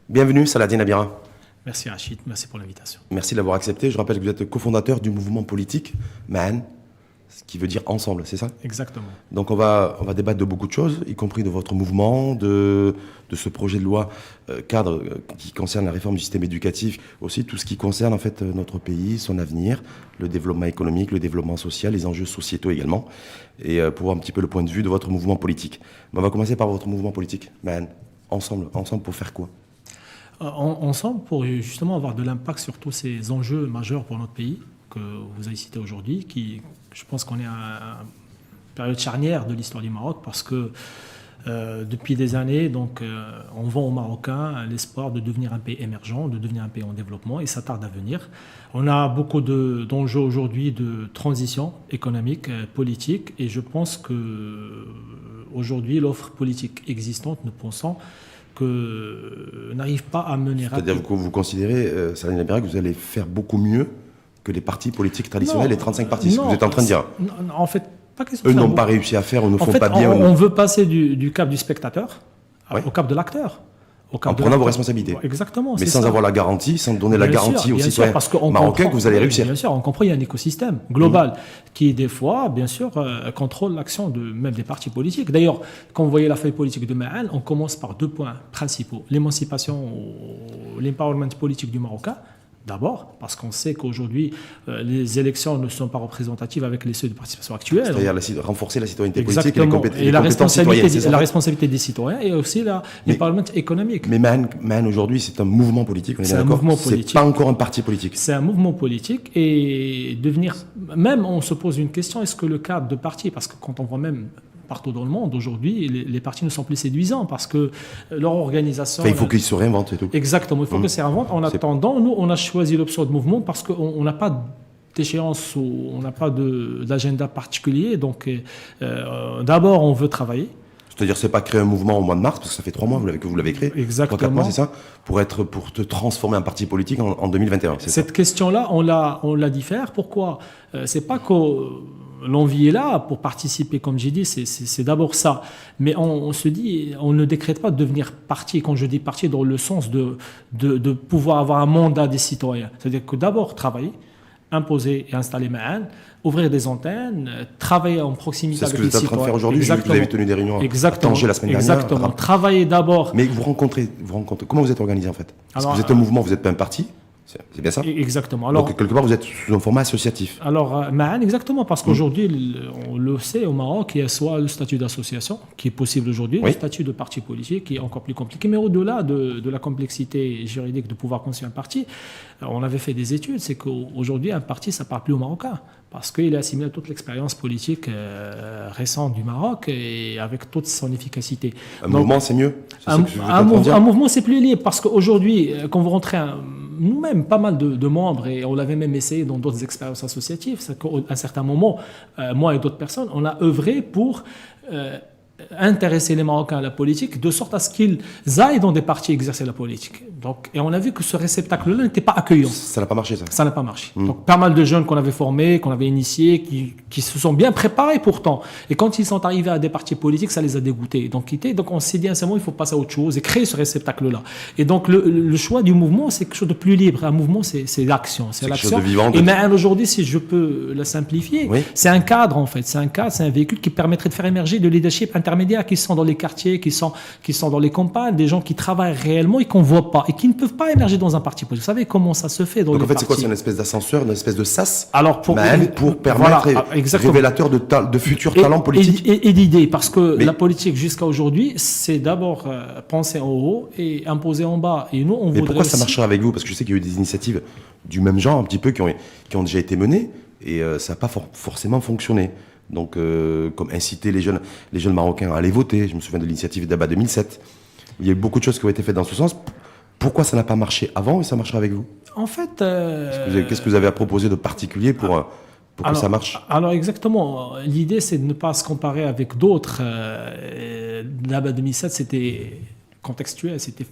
Bienvenue, Saladin Abira. Merci Rachid, merci pour l'invitation. Merci de l'avoir accepté. Je rappelle que vous êtes cofondateur du mouvement politique MAN, ce qui veut dire ensemble, c'est ça? Exactement. Donc on va débattre de beaucoup de choses, y compris de votre mouvement, de ce projet de loi cadre qui concerne la réforme du système éducatif, aussi tout ce qui concerne en fait notre pays, son avenir, le développement économique, le développement social, les enjeux sociétaux également, et pour voir un petit peu le point de vue de votre mouvement politique. Mais on va commencer par votre mouvement politique, MAN. Ensemble pour faire quoi? Ensemble, pour justement avoir de l'impact sur tous ces enjeux majeurs pour notre pays que vous avez cités aujourd'hui, qui, je pense qu'on est à une période charnière de l'histoire du Maroc, parce que depuis des années, donc, on vend aux Marocains l'espoir de devenir un pays émergent, de devenir un pays en développement, et ça tarde à venir. On a beaucoup d'enjeux aujourd'hui de transition économique, politique, et je pense qu'aujourd'hui, l'offre politique existante, nous pensons, que n'arrive pas à mener... C'est-à-dire que vous considérez, Saladin Abira, que vous allez faire beaucoup mieux que les partis politiques traditionnels, les 35 partis, c'est ce que vous êtes en train de dire. Non, en fait, pas question Eux de n'ont pas réussi à faire ou ne font pas bien. On veut passer du cap du spectateur au cap de l'acteur. En prenant vos responsabilités. Exactement. Mais sans avoir la garantie, sans donner la garantie aux citoyens marocains que vous allez réussir. Bien sûr, on comprend, il y a un écosystème global qui, des fois, bien sûr, contrôle l'action même des partis politiques. D'ailleurs, quand vous voyez la feuille politique de Ma'an, on commence par 2 points principaux. L'émancipation, l'empowerment politique du Marocain. D'abord, parce qu'on sait qu'aujourd'hui, les élections ne sont pas représentatives avec les seuils de participation actuels. C'est-à-dire renforcer la citoyenneté politique et la responsabilité des citoyens et aussi l'empowerment économique. Mais MAN aujourd'hui, c'est un mouvement politique, on est bien d'accord. C'est pas encore un parti politique. C'est un mouvement politique et devenir... Même, on se pose une question, est-ce que le cadre de parti, parce que quand on voit même... partout dans le monde, aujourd'hui, les partis ne sont plus séduisants parce que leur organisation... Il faut qu'ils se réinventent et tout. Exactement, il faut que ça se réinvente. En attendant, nous, on a choisi l'option de mouvement parce qu'on n'a pas d'échéance ou on n'a pas d'agenda particulier. Donc, d'abord, on veut travailler. C'est-à-dire, c'est pas créer un mouvement au mois de mars, parce que ça fait 3 mois que vous l'avez créé. Exactement. 3-4 mois, c'est ça, pour te transformer en parti politique en 2021. Cette question-là, on l'a dit faire. Pourquoi? C'est pas que l'envie est là pour participer, comme j'ai dit, c'est d'abord ça. Mais on se dit, on ne décrète pas de devenir parti. Quand je dis parti, dans le sens de pouvoir avoir un mandat des citoyens. C'est-à-dire que d'abord, travailler, imposer et installer Ma'an, ouvrir des antennes, travailler en proximité avec les citoyens. C'est ce que vous êtes en train de faire aujourd'hui. Vous avez tenu des réunions à Tanger la semaine dernière. Exactement. Travailler d'abord. Mais vous rencontrez. Comment vous êtes organisé en fait? Parce que vous êtes un mouvement, vous n'êtes pas un parti. C'est bien ça? Exactement. Alors, donc, quelque part, vous êtes sous un format associatif. Alors, Ma'an, exactement, parce qu'aujourd'hui, on le sait, au Maroc, il y a soit le statut d'association, qui est possible aujourd'hui, le statut de parti politique, qui est encore plus compliqué, mais au-delà de la complexité juridique de pouvoir constituer un parti, on avait fait des études, c'est qu'aujourd'hui, un parti, ça ne parle plus aux Marocains, parce qu'il est assimilé à toute l'expérience politique récente du Maroc, et avec toute son efficacité. Mouvement, c'est mieux? Un mouvement, c'est plus lié, parce qu'aujourd'hui, quand vous rentrez nous-mêmes, pas mal de membres, et on l'avait même essayé dans d'autres expériences associatives, c'est qu'à un certain moment, moi et d'autres personnes, on a œuvré pour intéresser les Marocains à la politique, de sorte à ce qu'ils aillent dans des partis exercer la politique. Donc, et on a vu que ce réceptacle-là n'était pas accueillant. Ça n'a pas marché, ça? Ça n'a pas marché. Donc, pas mal de jeunes qu'on avait formés, qu'on avait initiés, qui se sont bien préparés pourtant. Et quand ils sont arrivés à des partis politiques, ça les a dégoûtés. Donc, on s'est dit à ce moment, il faut passer à autre chose et créer ce réceptacle-là. Et donc, le choix du mouvement, c'est quelque chose de plus libre. Un mouvement, c'est l'action. C'est l'action. Quelque chose de vivant. Et mais aujourd'hui, si je peux la simplifier, c'est un cadre, en fait. C'est un cadre, c'est un véhicule qui permettrait de faire émerger de leadership intermédiaires qui sont dans les quartiers, qui sont dans les campagnes, des gens qui travaillent réellement et qu'on ne voit pas et qui ne peuvent pas émerger dans un parti politique. Vous savez comment ça se fait dans les partis. Donc en fait, c'est quoi? C'est une espèce d'ascenseur, une espèce de sas pour permettre révélateur de futurs talents politiques et d'idées. Parce que la politique jusqu'à aujourd'hui, c'est d'abord penser en haut et imposer en bas. Et nous, on voudrait. Mais pourquoi ça marcherait avec vous? Parce que je sais qu'il y a eu des initiatives du même genre, un petit peu, qui ont déjà été menées et ça n'a pas forcément fonctionné. Donc, comme inciter les jeunes Marocains à aller voter. Je me souviens de l'initiative d'Abba 2007. Il y a eu beaucoup de choses qui ont été faites dans ce sens. Pourquoi ça n'a pas marché avant et ça marchera avec vous? En fait... Qu'est-ce que vous avez à proposer de particulier pour que ça marche? Alors exactement. L'idée, c'est de ne pas se comparer avec d'autres. D'Abba 2007, c'était contextuel, c'était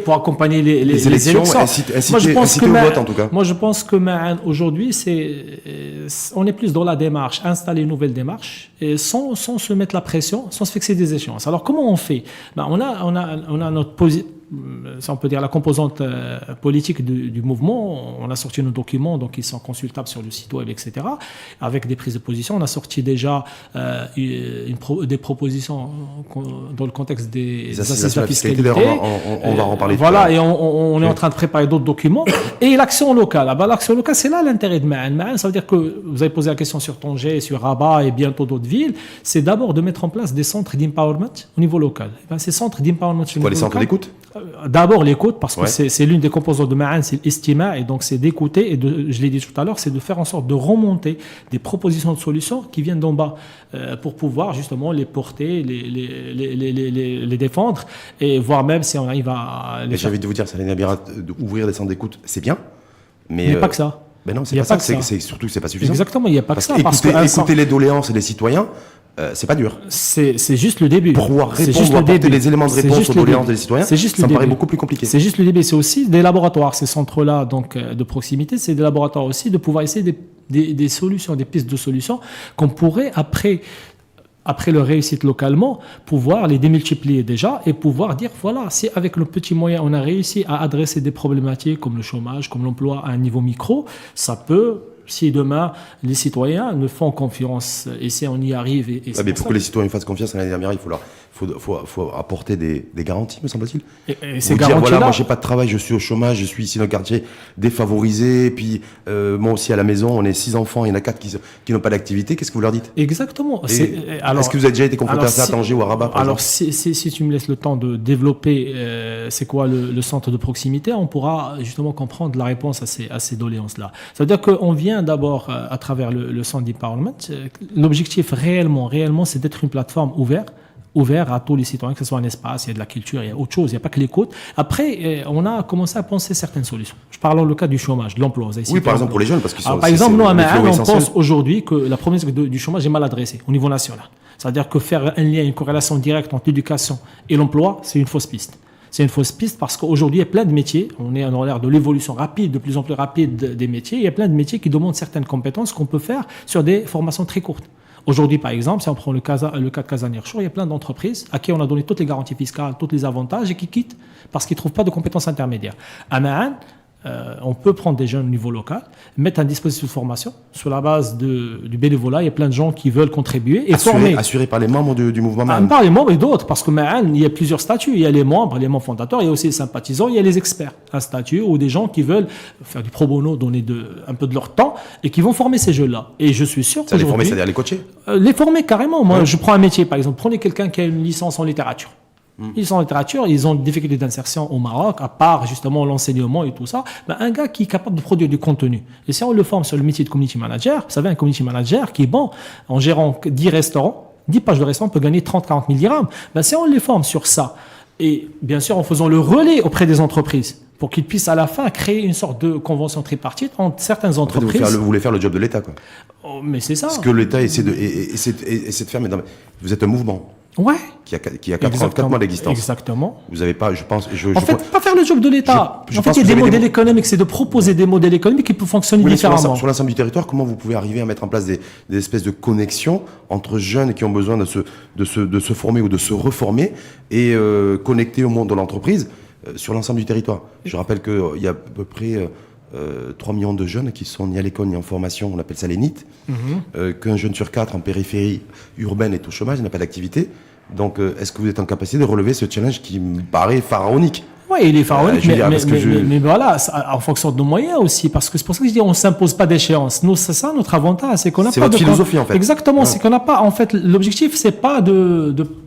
pour accompagner les élections. Inciter au vote en tout cas. Moi je pense que aujourd'hui on est plus dans la démarche, installer une nouvelle démarche et sans se mettre la pression, sans se fixer des échéances. Alors comment on fait? On a notre si on peut dire, la composante politique du mouvement. On a sorti nos documents, donc ils sont consultables sur le site web, etc. Avec des prises de position. On a sorti déjà des propositions dans le contexte des assises de la fiscalité. On va en parler. Voilà, et on est en train de préparer d'autres documents. Et l'action locale. Ah ben, l'action locale, c'est là l'intérêt de Ma'an. Ma'an, ça veut dire que vous avez posé la question sur Tanger, sur Rabat et bientôt d'autres villes. C'est d'abord de mettre en place des centres d'empowerment au niveau local. Et ben, ces centres d'empowerment au niveau les centres local, d'écoute? D'abord l'écoute, parce que Ouais. c'est l'une des composantes de Ma'an, c'est l'estima, et donc c'est d'écouter, et je l'ai dit tout à l'heure, c'est de faire en sorte de remonter des propositions de solutions qui viennent d'en bas, pour pouvoir justement les porter, les défendre, et voir même si on arrive à les J'ai envie de vous dire, ça vient bien d'ouvrir des centres d'écoute, c'est bien, Il n'y a pas que ça. Ben non, Il c'est y a pas ça. pas que ça. C'est surtout que c'est pas suffisant. Exactement, il n'y a pas que Parce ça. écouter les doléances des citoyens, c'est pas dur. C'est juste le début. Pour pouvoir C'est répondre, juste le apporter début. les éléments de C'est réponse juste aux le doléances début. des citoyens, C'est juste ça le me paraît début. beaucoup plus compliqué. C'est juste le début. C'est aussi des laboratoires, ces centres-là donc de proximité, c'est des laboratoires aussi de pouvoir essayer des solutions, des pistes de solutions qu'on pourrait après leur réussite localement, pouvoir les démultiplier déjà et pouvoir dire, voilà, si avec nos petits moyens, on a réussi à adresser des problématiques comme le chômage, comme l'emploi à un niveau micro, ça peut, si demain les citoyens ne font confiance et si on y arrive... Mais pour que les citoyens fassent confiance à l'année dernière, il faut apporter des garanties, me semble-t-il. Et ces Vous dire, garanties-là... voilà, moi j'ai pas de travail, je suis au chômage, je suis ici dans le quartier défavorisé, et puis moi aussi à la maison, on est 6 enfants, il y en a 4 qui n'ont pas d'activité, qu'est-ce que vous leur dites? Exactement. Est-ce que vous avez déjà été confronté à ça à Tanger ou à Rabat, par alors, exemple? si tu me laisses le temps de développer c'est quoi le centre de proximité, on pourra justement comprendre la réponse à ces doléances-là. Ça veut dire qu'on vient d'abord, à travers le centre d'empowerment, l'objectif réellement, c'est d'être une plateforme ouvert à tous les citoyens, que ce soit un espace, il y a de la culture, il y a autre chose, il n'y a pas que l'écoute. Après, on a commencé à penser certaines solutions. Je parle dans le cas du chômage, de l'emploi. Oui, par exemple pour les jeunes, parce qu'ils sont... Par exemple, nous, à Ma'an, on pense aujourd'hui que la problématique du chômage est mal adressée au niveau national. C'est-à-dire que faire un lien, une corrélation directe entre l'éducation et l'emploi, c'est une fausse piste. C'est une fausse piste parce qu'aujourd'hui, il y a plein de métiers. On est dans l'ère de l'évolution rapide, de plus en plus rapide des métiers. Il y a plein de métiers qui demandent certaines compétences qu'on peut faire sur des formations très courtes. Aujourd'hui, par exemple, si on prend le cas de Casanir-Chour, il y a plein d'entreprises à qui on a donné toutes les garanties fiscales, tous les avantages et qui quittent parce qu'ils ne trouvent pas de compétences intermédiaires. À Ma'an, on peut prendre des jeunes au niveau local, mettre un dispositif de formation sur la base du bénévolat. Il y a plein de gens qui veulent contribuer et former. Assuré par les membres du mouvement Ma'an. Par les membres et d'autres, parce que Ma'an, il y a plusieurs statuts. Il y a les membres fondateurs, il y a aussi les sympathisants, il y a les experts. Un statut ou des gens qui veulent faire du pro bono, donner un peu de leur temps et qui vont former ces jeunes-là. Et je suis sûr Ça les former, qu'aujourd'hui... c'est-à-dire les coacher? Les former carrément. Moi, je prends un métier, par exemple. Prenez quelqu'un qui a une licence en littérature. Ils sont en littérature, ils ont des difficultés d'insertion au Maroc, à part justement l'enseignement et tout ça. Ben, un gars qui est capable de produire du contenu. Et si on le forme sur le métier de community manager, vous savez, un community manager qui est bon, en gérant 10 restaurants, 10 pages de restaurants, peut gagner 30-40 000 dirhams. Ben, si on les forme sur ça, et bien sûr en faisant le relais auprès des entreprises, pour qu'ils puissent à la fin créer une sorte de convention tripartite entre certaines entreprises. En fait, vous voulez faire le job de l'État, quoi. Oh, mais c'est ça. Ce que l'État essaie de faire, mais vous êtes un mouvement. Ouais. Qui a 4 mois d'existence. Exactement. Vous n'avez pas, je pense... En fait, pas faire le job de l'État. Je En fait, pense il y a que des vous avez modèles économiques, c'est de proposer des modèles économiques qui peuvent fonctionner Oui, mais différemment. sur l'ensemble du territoire, comment vous pouvez arriver à mettre en place des espèces de connexions entre jeunes qui ont besoin de se former ou de se reformer et connectés au monde de l'entreprise sur l'ensemble du territoire? Je rappelle qu'il y a à peu près 3 millions de jeunes qui sont ni à l'école ni en formation, on appelle ça les NEET, qu'un jeune sur 4 en périphérie urbaine est au chômage, il n'a pas d'activité. Donc, est-ce que vous êtes en capacité de relever ce challenge qui me paraît pharaonique? Oui, il est pharaonique, mais voilà, en fonction de nos moyens aussi, parce que c'est pour ça que je dis on ne s'impose pas d'échéance. Nous, c'est ça notre avantage, c'est qu'on n'a pas de... C'est votre philosophie, en fait. Exactement, c'est qu'on n'a pas, en fait, l'objectif, c'est pas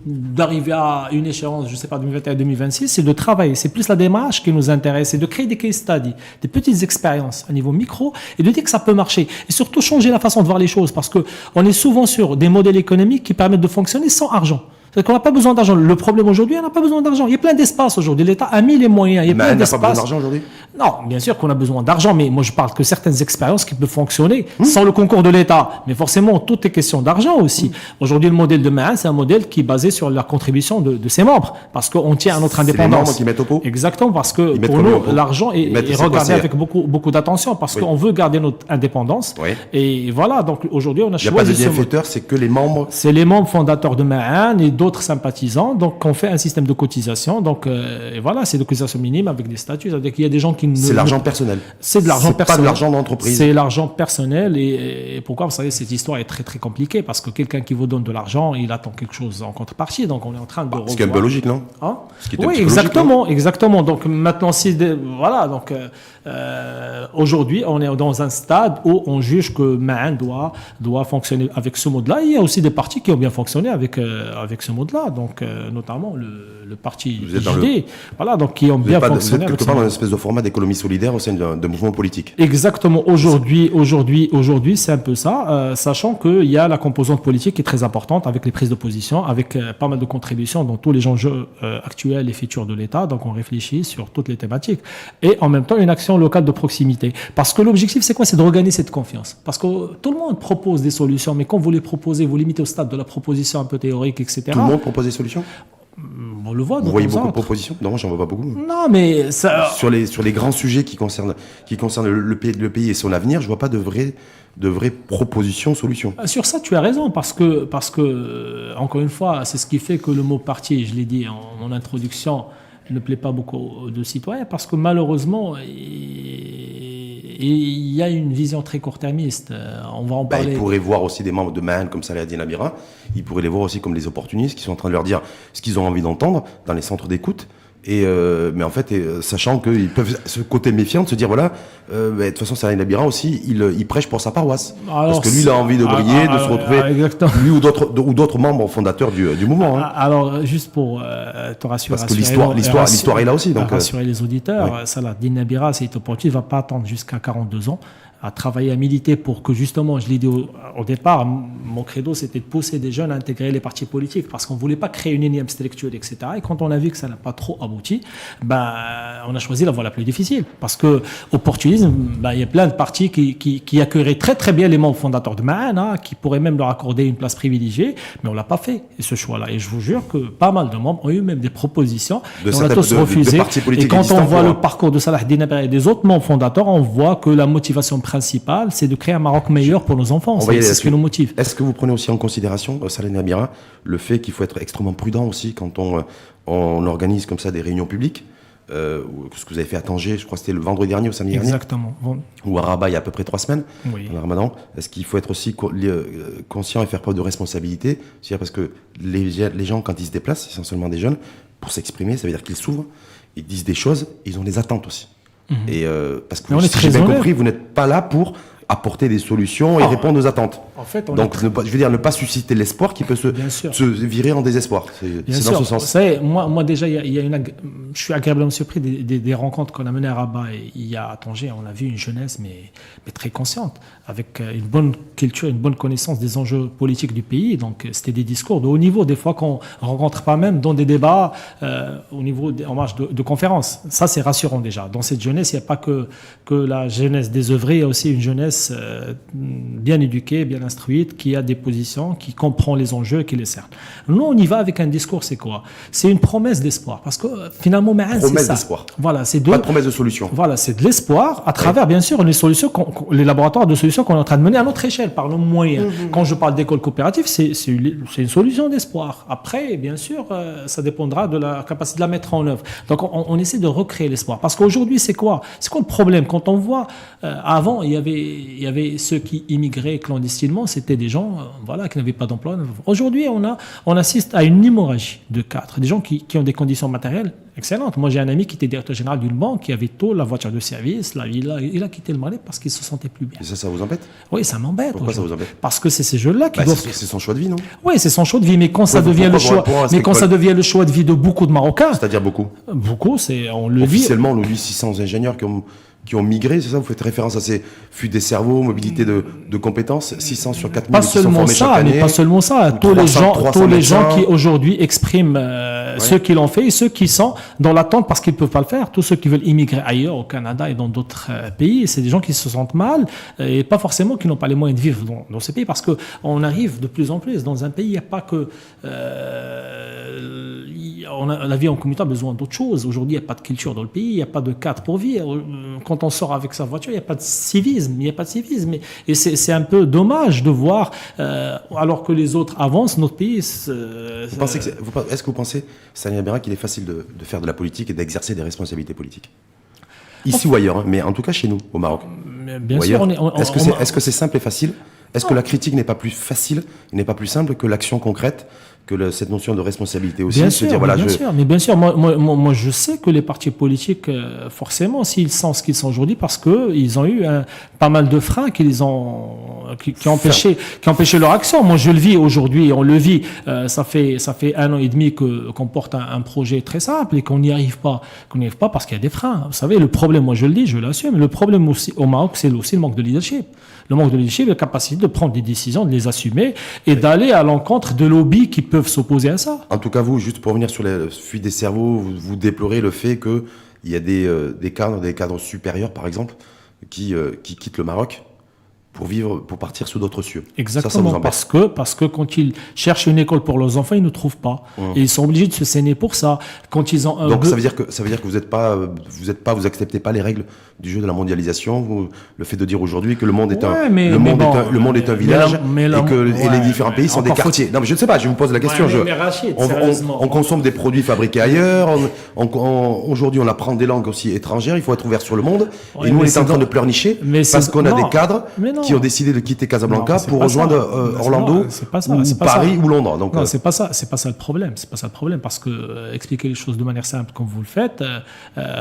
d'arriver à une échéance, je sais pas, 2021-2026, c'est de travailler. C'est plus la démarche qui nous intéresse, c'est de créer des case studies, des petites expériences à niveau micro, et de dire que ça peut marcher. Et surtout, changer la façon de voir les choses, parce que on est souvent sur des modèles économiques qui permettent de fonctionner sans argent. C'est qu'on n'a pas besoin d'argent. Le problème aujourd'hui, on n'a pas besoin d'argent. Il y a plein d'espaces aujourd'hui. L'État a mis les moyens. Il y a plein d'espaces. On n'a pas besoin d'argent aujourd'hui? Non, bien sûr qu'on a besoin d'argent, mais moi je parle que certaines expériences qui peuvent fonctionner sans le concours de l'État. Mais forcément, tout est question d'argent aussi. Aujourd'hui, le modèle de Ma'an, c'est un modèle qui est basé sur la contribution de ses membres, parce qu'on tient à notre indépendance. C'est les membres qui mettent au pot? Exactement, parce que pour nous, l'argent est regardé avec beaucoup d'attention, parce qu'on veut garder notre indépendance. Oui. Et voilà, donc aujourd'hui, on a choisi... Il n'y a pas de bienfaiteur, c'est que les membres... C'est les membres fondateurs de Ma'an et d'autres sympathisants. Donc, on fait un système de cotisation. Donc, et voilà, c'est de cotisation minime avec des statuts. C'est-à-dire qu'il y a des gens qui ne... C'est l'argent personnel. C'est de l'argent personnel. Pas de l'argent d'entreprise. C'est l'argent personnel. Et pourquoi, vous savez, cette histoire est très, très compliquée. Parce que quelqu'un qui vous donne de l'argent, il attend quelque chose en contrepartie. Donc, on est en train de... Ce qui est un peu logique, non? Hein? Oui, exactement, exactement. Donc, maintenant, voilà. Donc, aujourd'hui, on est dans un stade où on juge que Ma'an doit fonctionner avec ce mode-là. Il y a aussi des partis qui ont bien fonctionné avec ce mode-là, donc notamment le parti JD, voilà, donc qui ont bien fonctionné. Vous êtes quelque part dans une espèce de format d'économie solidaire au sein d'un mouvement politique. Exactement. Aujourd'hui, c'est un peu ça, sachant qu'il y a la composante politique qui est très importante avec les prises de position, avec pas mal de contributions dans tous les enjeux actuels et futurs de l'État. Donc on réfléchit sur toutes les thématiques et en même temps une action locale de proximité. Parce que l'objectif, c'est quoi? C'est de regagner cette confiance. Parce que tout le monde propose des solutions, mais quand vous les proposez, vous limitez au stade de la proposition un peu théorique, etc. Tout le monde propose des solutions? On le voit. Vous voyez beaucoup de propositions? Non, moi, j'en vois pas beaucoup. Non, mais ça... Sur les grands sujets qui concernent le pays et son avenir, je vois pas de vraies propositions, solutions. Sur ça, tu as raison, parce que encore une fois, c'est ce qui fait que le mot parti, je l'ai dit en introduction, ne plaît pas beaucoup de citoyens, parce que malheureusement, il y a une vision très court-termiste. On va en parler. Ils pourraient voir aussi des membres de Ma'an comme Saladin Amira. Ils pourraient les voir aussi comme des opportunistes qui sont en train de leur dire ce qu'ils ont envie d'entendre dans les centres d'écoute. Mais en fait, sachant qu'ils peuvent, ce côté méfiant, de se dire voilà, de toute façon, Saladin Amira aussi, il prêche pour sa paroisse. Alors, parce que lui, il a envie de briller, de se retrouver, lui ou d'autres membres fondateurs du mouvement. Hein. Alors, juste pour te rassurer. Parce que l'histoire est là aussi. Donc, rassurer les auditeurs, Saladin Amira, c'est opportuniste, il ne va pas attendre jusqu'à 42 ans à travailler, à militer pour que justement, je l'ai dit au départ, mon credo c'était de pousser des jeunes à intégrer les partis politiques parce qu'on ne voulait pas créer une énième structure, etc. Et quand on a vu que ça n'a pas trop abouti, on a choisi la voie la plus difficile. Parce que opportunisme, il y a plein de partis qui accueilleraient très très bien les membres fondateurs de Ma'an, qui pourraient même leur accorder une place privilégiée, mais on ne l'a pas fait, ce choix-là. Et je vous jure que pas mal de membres ont eu même des propositions, on a tous refusé. Et quand on voit le parcours de Saladin Amira et des autres membres fondateurs, on voit que la motivation principale, c'est de créer un Maroc meilleur pour nos enfants. C'est ce qui nous motive. Est-ce que vous prenez aussi en considération, Saladin Amira, le fait qu'il faut être extrêmement prudent aussi quand on organise comme ça des réunions publiques, ce que vous avez fait à Tanger, je crois que c'était le vendredi dernier ou samedi dernier. Exactement. Ou à Rabat il y a à peu près 3 semaines, oui. Pendant le Ramadan. Est-ce qu'il faut être aussi conscient et faire preuve de responsabilité? C'est-à-dire parce que les gens, quand ils se déplacent, essentiellement des jeunes, pour s'exprimer, ça veut dire qu'ils s'ouvrent, ils disent des choses, ils ont des attentes aussi. Et parce que si j'ai bien compris, vous n'êtes pas là pour apporter des solutions et répondre aux attentes. En fait, donc, je veux dire, ne pas susciter l'espoir qui peut se virer en désespoir. C'est dans ce sens. Vous savez, moi déjà, je suis agréablement surpris des rencontres qu'on a menées à Rabat et il y a à Tanger. On a vu une jeunesse, mais très consciente, avec une bonne culture, une bonne connaissance des enjeux politiques du pays. Donc, c'était des discours de haut niveau, des fois qu'on ne rencontre pas même dans des débats au niveau en marge de conférences. Ça, c'est rassurant déjà. Dans cette jeunesse, il n'y a pas que la jeunesse désœuvrée, il y a aussi une jeunesse bien éduquée, bien instruite, qui a des positions, qui comprend les enjeux et qui les cerne. Nous, on y va avec un discours, c'est quoi? C'est une promesse d'espoir. Parce que finalement, Ma'an, c'est ça. Promesse d'espoir. Voilà, c'est pas de promesse de solution. Voilà, c'est de l'espoir à travers, bien sûr, les laboratoires de solutions qu'on est en train de mener à notre échelle, par nos moyens. Quand je parle d'école coopérative, c'est une solution d'espoir. Après, bien sûr, ça dépendra de la capacité de la mettre en œuvre. Donc, on essaie de recréer l'espoir. Parce qu'aujourd'hui, c'est quoi le problème? Quand on voit, avant, il y avait ceux qui immigraient clandestinement, c'était des gens qui n'avaient pas d'emploi. Aujourd'hui, on assiste à une hémorragie de cadres, des gens qui ont des conditions matérielles excellentes. Moi, j'ai un ami qui était directeur général d'une banque, qui avait tout, la voiture de service, la villa. Il a quitté le Mali parce qu'il se sentait plus bien. Et ça vous embête? Oui, ça m'embête. Pourquoi ça vous embête? Parce que c'est ces jeux-là qui doivent... C'est son choix de vie, non? Oui, c'est son choix de vie, mais quand ça devient le choix de vie de beaucoup de Marocains... C'est-à-dire beaucoup? Beaucoup, on le dit... Officiellement, on oublie 600 ingénieurs qui ont migré, c'est ça? Vous faites référence à ces fuites des cerveaux, mobilité de compétences, 600 sur 4000 qui sont formés chaque année. Pas seulement ça, tous les gens qui aujourd'hui expriment ceux qui l'ont fait et ceux qui sont dans l'attente parce qu'ils ne peuvent pas le faire. Tous ceux qui veulent immigrer ailleurs, au Canada et dans d'autres pays, c'est des gens qui se sentent mal et pas forcément qui n'ont pas les moyens de vivre dans ces pays parce qu'on arrive de plus en plus dans un pays, il n'y a pas que... la vie en communauté a besoin d'autre chose. Aujourd'hui, il n'y a pas de culture dans le pays, il n'y a pas de cadre pour vivre. Quand on sort avec sa voiture, il n'y a pas de civisme. Et c'est un peu dommage de voir, alors que les autres avancent, notre pays... Est-ce que vous pensez, Sania Berra, qu'il est facile de faire de la politique et d'exercer des responsabilités politiques ? Ici ou ailleurs, hein, mais en tout cas chez nous, au Maroc. Bien sûr, est-ce que c'est simple et facile ? Est-ce que la critique n'est pas plus facile, n'est pas plus simple que l'action concrète, que cette notion de responsabilité aussi, bien sûr, bien sûr. Moi, je sais que les partis politiques, forcément, s'ils sont ce qu'ils sont aujourd'hui, parce que ils ont eu pas mal de freins qui ont empêché leur action. Moi, je le vis aujourd'hui, on le vit. Ça fait 1 an et demi qu'on porte un projet très simple et qu'on n'y arrive pas parce qu'il y a des freins. Vous savez, le problème, moi, je le dis, je l'assume. Le problème aussi au Maroc, c'est aussi le manque de leadership. Le manque de leadership, la capacité de prendre des décisions, de les assumer et d'aller à l'encontre de lobbies qui peuvent s'opposer à ça. En tout cas, vous, juste pour revenir sur la fuite des cerveaux, vous déplorez le fait qu'il y a des cadres supérieurs, par exemple, qui quittent le Maroc pour partir sous d'autres cieux. Exactement, ça vous embête. parce que quand ils cherchent une école pour leurs enfants, ils ne trouvent pas. Et ils sont obligés de se saigner pour ça. Quand ils ont Donc ça veut dire que vous acceptez pas les règles du jeu de la mondialisation, le fait de dire aujourd'hui que le monde est un village et les différents pays sont des quartiers. Non mais je ne sais pas, je me pose la question. On consomme des produits fabriqués ailleurs. Aujourd'hui, on apprend des langues aussi étrangères. Il faut être ouvert sur le monde. Et nous, on est en train de pleurnicher parce qu'on a des cadres qui ont décidé de quitter Casablanca pour rejoindre Orlando ou Paris ou Londres. Donc, non, c'est pas ça le problème. C'est pas ça le problème parce que expliquer les choses de manière simple comme vous le faites,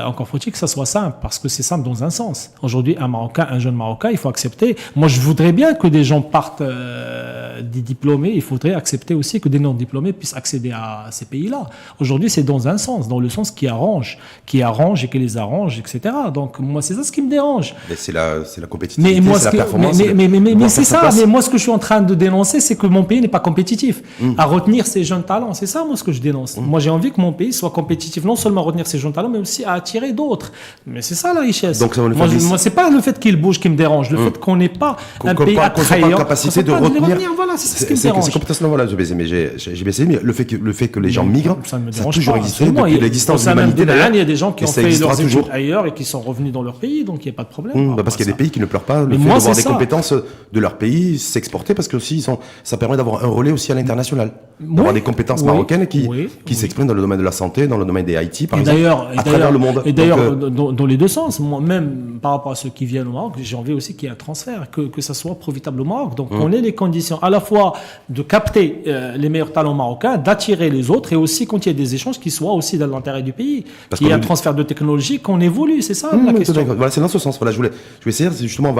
encore faut-il que ça soit simple parce que c'est simple dans un sens. Aujourd'hui, un jeune Marocain, il faut accepter. Moi, je voudrais bien que des gens partent des diplômés. Il faudrait accepter aussi que des non-diplômés puissent accéder à ces pays-là. Aujourd'hui, c'est dans un sens, dans le sens qui arrange et qui les arrange, etc. Donc, moi, c'est ça ce qui me dérange. Mais c'est la compétitivité, c'est la performance. Mais c'est ça. Mais moi, ce que je suis en train de dénoncer, c'est que mon pays n'est pas compétitif. À retenir ces jeunes talents, c'est ça, moi, ce que je dénonce. Moi, j'ai envie que mon pays soit compétitif, non seulement à retenir ces jeunes talents, mais aussi à attirer d'autres. Mais c'est ça la richesse. Donc, moi, c'est pas le fait qu'ils bougent qui me dérange, le fait qu'on n'ait pas un pays attrayant, qu'on pas capacité de retenir. Voilà, c'est ce qui me dérange. C'est complètement voilà, mais j'ai essayé, mais le fait que les gens migrent, ça a toujours existé depuis l'existence de l'humanité. Il y a des gens qui ont fait leurs études ailleurs et qui sont revenus dans leur pays, donc il n'y a pas de problème. Parce qu'il y a des pays qui ne pleurent pas le fait de voir des compétences de leur pays s'exporter, parce que aussi ça permet d'avoir un relais aussi à l'international, d'avoir des compétences marocaines qui s'expriment dans le domaine de la santé, dans le domaine des IT, par exemple, à travers le monde. Et d'ailleurs, dans les deux sens, moi, même par rapport à ceux qui viennent au Maroc, j'ai envie aussi qu'il y ait un transfert, que ça soit profitable au Maroc. Donc on ait les conditions à la fois de capter les meilleurs talents marocains, d'attirer les autres, et aussi quand il y a des échanges qui soient aussi dans l'intérêt du pays, qu'il y ait un transfert de technologie, qu'on évolue, c'est ça la question. Voilà, c'est dans ce sens. Voilà, je voulais essayer, justement,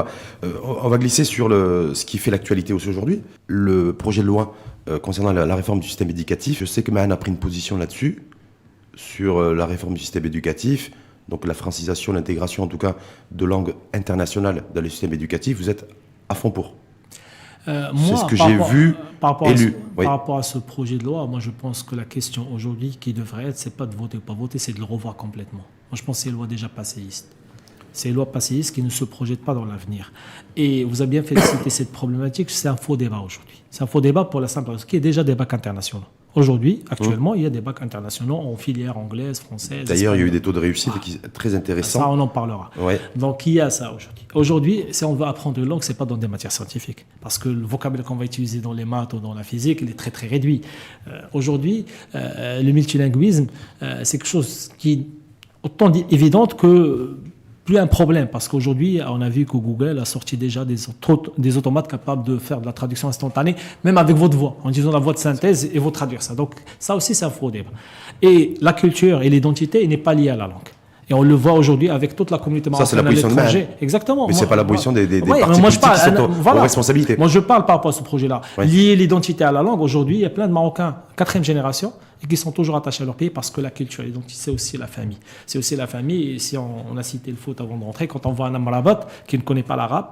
on va glisser sur ce qui fait l'actualité aussi aujourd'hui. Le projet de loi concernant la réforme du système éducatif. Je sais que Mahan a pris une position là-dessus, sur la réforme du système éducatif, donc la francisation, l'intégration en tout cas de langues internationales dans le système éducatif. Vous êtes à fond pour. C'est ce que j'ai vu et lu. Par rapport à ce projet de loi, moi je pense que la question aujourd'hui qui devrait être, c'est pas de voter ou pas voter, c'est de le revoir complètement. Moi je pense que c'est une loi déjà passéiste. C'est une loi passéiste qui ne se projette pas dans l'avenir. Et vous avez bien fait de citer cette problématique, c'est un faux débat aujourd'hui. C'est un faux débat pour la simple raison qu'il y a déjà des bacs internationaux. Aujourd'hui, actuellement, il y a des bacs internationaux en filière anglaise, française. D'ailleurs, il y a eu des taux de réussite très intéressants. Ça, on en parlera. Ouais. Donc, il y a ça aujourd'hui. Aujourd'hui, si on veut apprendre une langue, c'est pas dans des matières scientifiques. Parce que le vocabulaire qu'on va utiliser dans les maths ou dans la physique, il est très, très réduit. Aujourd'hui, le multilinguisme, c'est quelque chose qui est autant évident que plus un problème, parce qu'aujourd'hui, on a vu que Google a sorti déjà des automates capables de faire de la traduction instantanée, même avec votre voix, en disant la voix de synthèse et vous traduire ça. Donc ça aussi, c'est un faux débat. Et la culture et l'identité n'est pas liée à la langue. Et on le voit aujourd'hui avec toute la communauté marocaine à l'étranger. Exactement. Mais c'est pas l'abolition des partis politiques qui sont aux responsabilités. Moi, je parle par rapport à ce projet-là. Ouais. Lier l'identité à la langue, aujourd'hui, il y a plein de Marocains, 4e génération, et qui sont toujours attachés à leur pays parce que la culture et l'identité, c'est aussi la famille. C'est aussi la famille. Et si on a cité le foot avant de rentrer, quand on voit un Amrabat qui ne connaît pas l'arabe,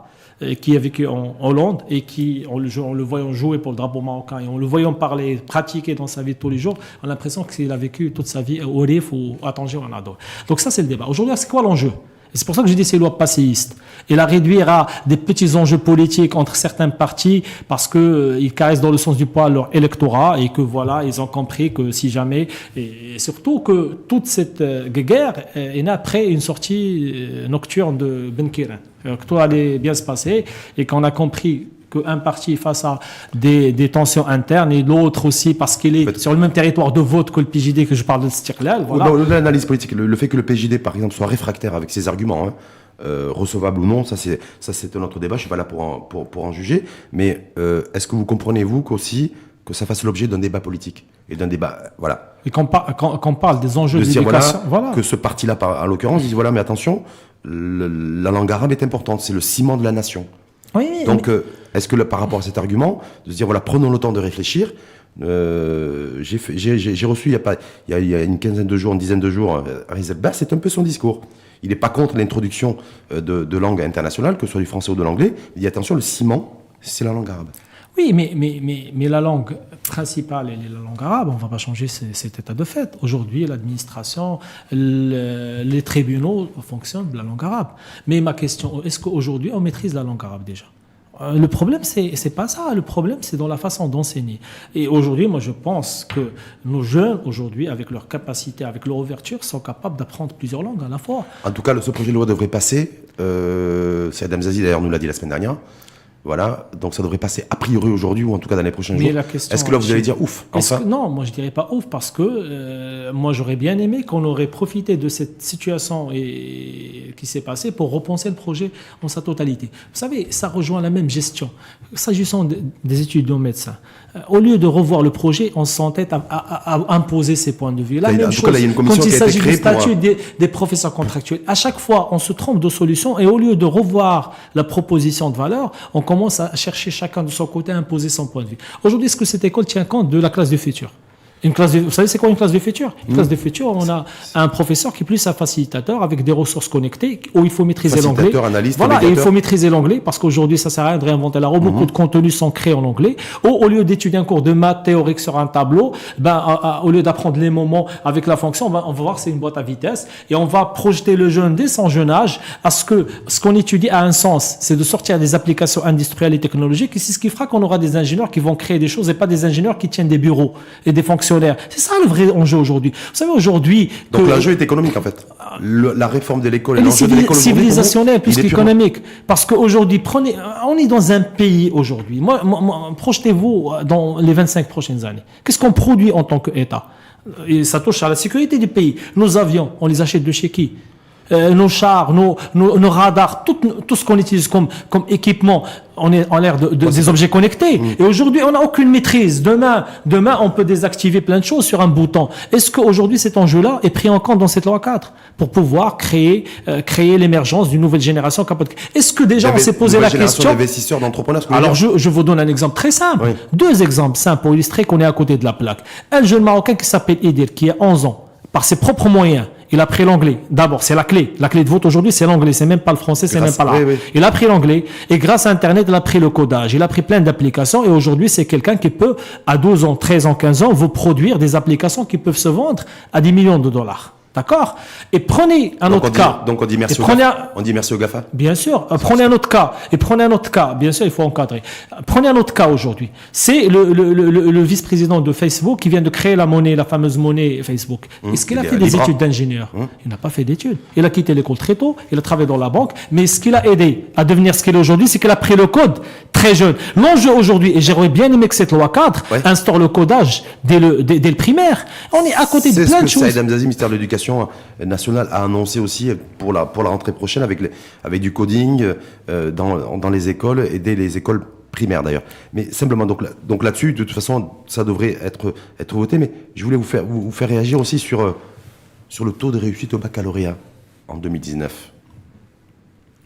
qui a vécu en Hollande et qui, en le voyant jouer pour le drapeau marocain et en le voyant parler, pratiquer dans sa vie de tous les jours, on a l'impression qu'il a vécu toute sa vie au Rif ou à Tanger ou en Ado. Donc ça, c'est le débat. Aujourd'hui, c'est quoi l'enjeu ? Et c'est pour ça que je dis ces lois passéistes. Et la réduire à des petits enjeux politiques entre certains partis parce que ils caressent dans le sens du poil leur électorat et que voilà, ils ont compris que si jamais, et surtout que toute cette guerre est née après une sortie nocturne de Ben Kirin. Que tout allait bien se passer et qu'on a compris qu'un parti face à des tensions internes et l'autre aussi parce qu'il est sur le même territoire de vote que le PJD que je parle de Stirlal. Voilà. L'analyse politique, le fait que le PJD, par exemple, soit réfractaire avec ses arguments, recevable ou non, ça c'est un autre débat, je suis pas là pour en juger, mais est-ce que vous comprenez, vous, qu'aussi que ça fasse l'objet d'un débat politique et d'un débat, voilà. Et qu'on parle des enjeux de l'éducation, voilà, que ce parti-là, en l'occurrence, dit voilà, mais attention, la langue arabe est importante, c'est le ciment de la nation. Oui, donc, est-ce que par rapport à cet argument, de se dire voilà, prenons le temps de réfléchir. J'ai reçu il y a une quinzaine de jours, une dizaine de jours, Rizal Bass, c'est un peu son discours. Il n'est pas contre l'introduction de langues internationales, que ce soit du français ou de l'anglais. Il dit attention, le ciment, c'est la langue arabe. Oui, mais la langue principale, elle est la langue arabe. On ne va pas changer cet état de fait. Aujourd'hui, l'administration, les tribunaux fonctionnent de la langue arabe. Mais ma question, est-ce qu'aujourd'hui, on maîtrise la langue arabe déjà ? Le problème, c'est pas ça. Le problème, c'est dans la façon d'enseigner. Et aujourd'hui, moi, je pense que nos jeunes, aujourd'hui, avec leur capacité, avec leur ouverture, sont capables d'apprendre plusieurs langues à la fois. En tout cas, ce projet de loi devrait passer. C'est Adam Zazi, d'ailleurs, nous l'a dit la semaine dernière. Voilà, donc ça devrait passer a priori aujourd'hui ou en tout cas dans les prochains jours. Est-ce que là vous allez dire ouf, enfin ? Non, moi je dirais pas ouf parce que moi j'aurais bien aimé qu'on aurait profité de cette situation qui s'est passée pour repenser le projet en sa totalité. Vous savez, ça rejoint la même gestion. S'agissant des étudiants médecins, au lieu de revoir le projet, on s'entête à imposer ses points de vue. La même chose quand il s'agit du statut des professeurs contractuels. À chaque fois, on se trompe de solution et au lieu de revoir la proposition de valeur, on commence à chercher chacun de son côté à imposer son point de vue. Aujourd'hui, est-ce que cette école tient compte de la classe du futur ? Vous savez, c'est quoi une classe de futur ? Une classe de futur, on a un professeur qui est plus un facilitateur avec des ressources connectées où il faut maîtriser l'anglais. Voilà, et il faut maîtriser l'anglais parce qu'aujourd'hui, ça sert à rien de réinventer la roue. Beaucoup de contenus sont créés en anglais. Au lieu d'étudier un cours de maths théorique sur un tableau, au lieu d'apprendre les moments avec la fonction, on va voir que c'est une boîte à vitesse et on va projeter le jeune dès son jeune âge à ce que ce qu'on étudie a un sens. C'est de sortir des applications industrielles et technologiques et c'est ce qui fera qu'on aura des ingénieurs qui vont créer des choses et pas des ingénieurs qui tiennent des bureaux et des fonctions. C'est ça le vrai enjeu aujourd'hui. Vous savez, aujourd'hui... Donc l'enjeu est économique, en fait. La réforme de l'école et l'enjeu de l'école... civilisationnel plus qu'économique. Parce qu'aujourd'hui, on est dans un pays aujourd'hui. Moi, projetez-vous dans les 25 prochaines années. Qu'est-ce qu'on produit en tant qu'État ? Et ça touche à la sécurité du pays. Nos avions, on les achète de chez qui ? Nos chars, nos radars, tout ce qu'on utilise comme équipement, on est en l'ère des objets connectés. Et aujourd'hui, on n'a aucune maîtrise. Demain, on peut désactiver plein de choses sur un bouton. Est-ce qu'aujourd'hui, cet enjeu-là est pris en compte dans cette loi 4 pour pouvoir créer l'émergence d'une nouvelle génération capable de... Est-ce que déjà on s'est posé la question d'investisseurs, d'entrepreneurs. Alors, je vous donne un exemple très simple. Oui. 2 exemples simples pour illustrer qu'on est à côté de la plaque. Un jeune Marocain qui s'appelle Edir, qui a 11 ans, par ses propres moyens, il a pris l'anglais. D'abord, c'est la clé. La clé de vote aujourd'hui, c'est l'anglais. C'est même pas le français, c'est même pas l'arabe. Oui. Il a pris l'anglais. Et grâce à Internet, il a pris le codage. Il a pris plein d'applications. Et aujourd'hui, c'est quelqu'un qui peut, à 12 ans, 13 ans, 15 ans, vous produire des applications qui peuvent se vendre à des millions de dollars. D'accord ? Et prenez un autre cas. Donc on dit merci au GAFA ? Bien sûr. Prenez un autre cas. Et prenez un autre cas. Bien sûr, il faut encadrer. Prenez un autre cas aujourd'hui. C'est le vice-président de Facebook qui vient de créer la fameuse monnaie Facebook. Est-ce qu'il a fait des études d'ingénieur ? Il n'a pas fait d'études. Il a quitté l'école très tôt. Il a travaillé dans la banque. Mais ce qui l'a aidé à devenir ce qu'il est aujourd'hui, c'est qu'il a pris le code très jeune. L'enjeu aujourd'hui, et j'aurais bien aimé que cette loi 4 instaure le codage dès le primaire. On est à côté de plein de choses. C'est ce que Saïd Hamzazi, ministère de l'Éducation nationale, a annoncé aussi pour la rentrée prochaine avec du coding dans les écoles et dès les écoles primaires d'ailleurs. Mais simplement donc là-dessus, de toute façon, ça devrait être voté. Mais je voulais vous faire réagir aussi sur le taux de réussite au baccalauréat en 2019.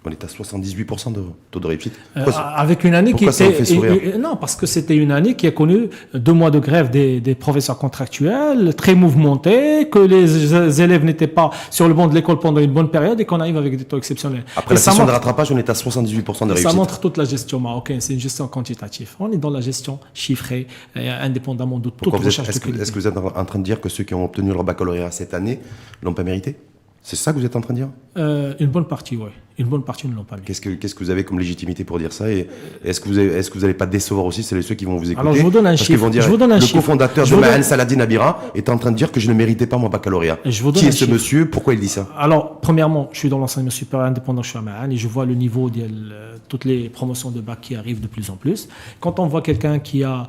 On est à 78% de taux de réussite. Avec une année qui était... Non, parce que c'était une année qui a connu 2 mois de grève des professeurs contractuels, très mouvementée, que les élèves n'étaient pas sur le banc de l'école pendant une bonne période et qu'on arrive avec des taux exceptionnels. Après la session de rattrapage, on est à 78% de réussite. Ça montre toute la gestion marocaine. C'est une gestion quantitative. On est dans la gestion chiffrée, indépendamment de toute recherche de qualité. Est-ce que vous êtes en train de dire que ceux qui ont obtenu leur baccalauréat cette année l'ont pas mérité ? C'est ça que vous êtes en train de dire ? Une bonne partie, oui. Une bonne partie ne l'ont pas mis. Qu'est-ce que vous avez comme légitimité pour dire ça? Et est-ce que vous n'allez pas décevoir aussi ceux qui vont vous écouter? Alors, je vous donne un Parce qu'ils chiffre. vont dire, Je vous donne un le chiffre. cofondateur de Mahan Saladin Abira est en train de dire que je ne méritais pas mon baccalauréat. Je vous donne Qui un est ce chiffre. monsieur? Pourquoi il dit ça? Alors, premièrement, je suis dans l'enseignement supérieur indépendant, je suis à Mahan et je vois le niveau de toutes les promotions de bac qui arrivent de plus en plus. Quand on voit quelqu'un qui a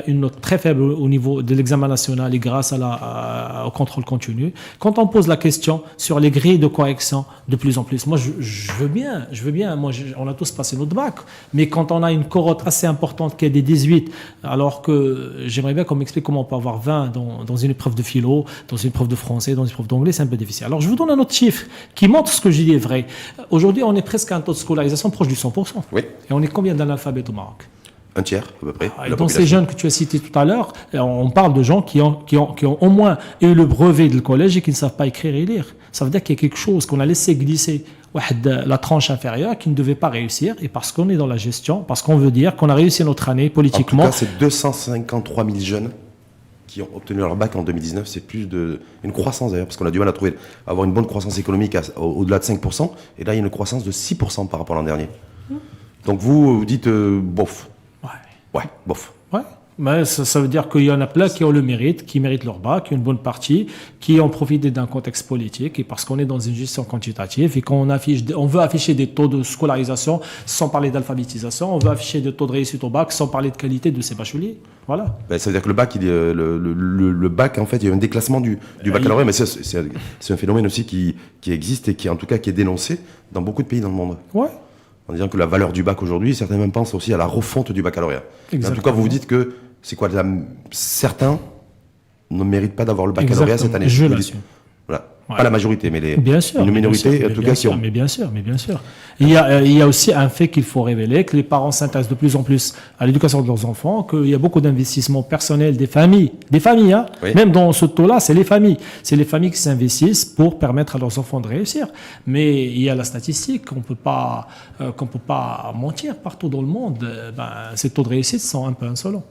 une note très faible au niveau de l'examen national et grâce au contrôle continu, quand on pose la question sur les grilles de correction de plus en plus, moi je veux bien, moi on a tous passé notre bac, mais quand on a une corotte assez importante qui est des 18, alors que j'aimerais bien qu'on m'explique comment on peut avoir 20 dans une épreuve de philo, dans une épreuve de français, dans une épreuve d'anglais, c'est un peu difficile. Alors je vous donne un autre chiffre qui montre ce que je dis est vrai. Aujourd'hui, on est presque à un taux de scolarisation proche du 100%. Oui. Et on est combien d'analphabètes au Maroc? Un tiers, à peu près. Et dans ces jeunes que tu as cités tout à l'heure, on parle de gens qui ont au moins eu le brevet du collège et qui ne savent pas écrire et lire. Ça veut dire qu'il y a quelque chose qu'on a laissé glisser, la tranche inférieure, qui ne devait pas réussir. Et parce qu'on est dans la gestion, parce qu'on veut dire qu'on a réussi notre année politiquement. En tout cas, c'est 253 000 jeunes qui ont obtenu leur bac en 2019. C'est plus une croissance d'ailleurs, parce qu'on a du mal à avoir une bonne croissance économique au-delà de 5%. Et là, il y a une croissance de 6% par rapport à l'an dernier. Donc vous dites bof. Ouais, bof. Ouais. Mais ça veut dire qu'il y en a plein qui ont le mérite, qui méritent leur bac, une bonne partie, qui ont profité d'un contexte politique, et parce qu'on est dans une gestion quantitative et qu'on veut afficher des taux de scolarisation sans parler d'alphabétisation, on veut afficher des taux de réussite au bac sans parler de qualité de ces bacheliers. Voilà. Ben, ça veut dire que le bac, le bac, en fait, il y a un déclassement du baccalauréat, mais c'est un phénomène aussi qui existe et qui, en tout cas, qui est dénoncé dans beaucoup de pays dans le monde. Ouais. En disant que la valeur du bac aujourd'hui, certains même pensent aussi à la refonte du baccalauréat. En tout cas, vous vous dites que c'est quoi certains ne méritent pas d'avoir le baccalauréat cette année. Je l'assume. Voilà. Ouais. Pas la majorité, mais bien sûr, une minorité, en tout cas, qui ont. Mais bien sûr. Il y a aussi un fait qu'il faut révéler, que les parents s'intéressent de plus en plus à l'éducation de leurs enfants, qu'il y a beaucoup d'investissements personnels des familles, hein. Oui. Même dans ce taux-là, c'est les familles qui s'investissent pour permettre à leurs enfants de réussir. Mais il y a la statistique, qu'on peut pas mentir partout dans le monde. Ces taux de réussite sont un peu insolents.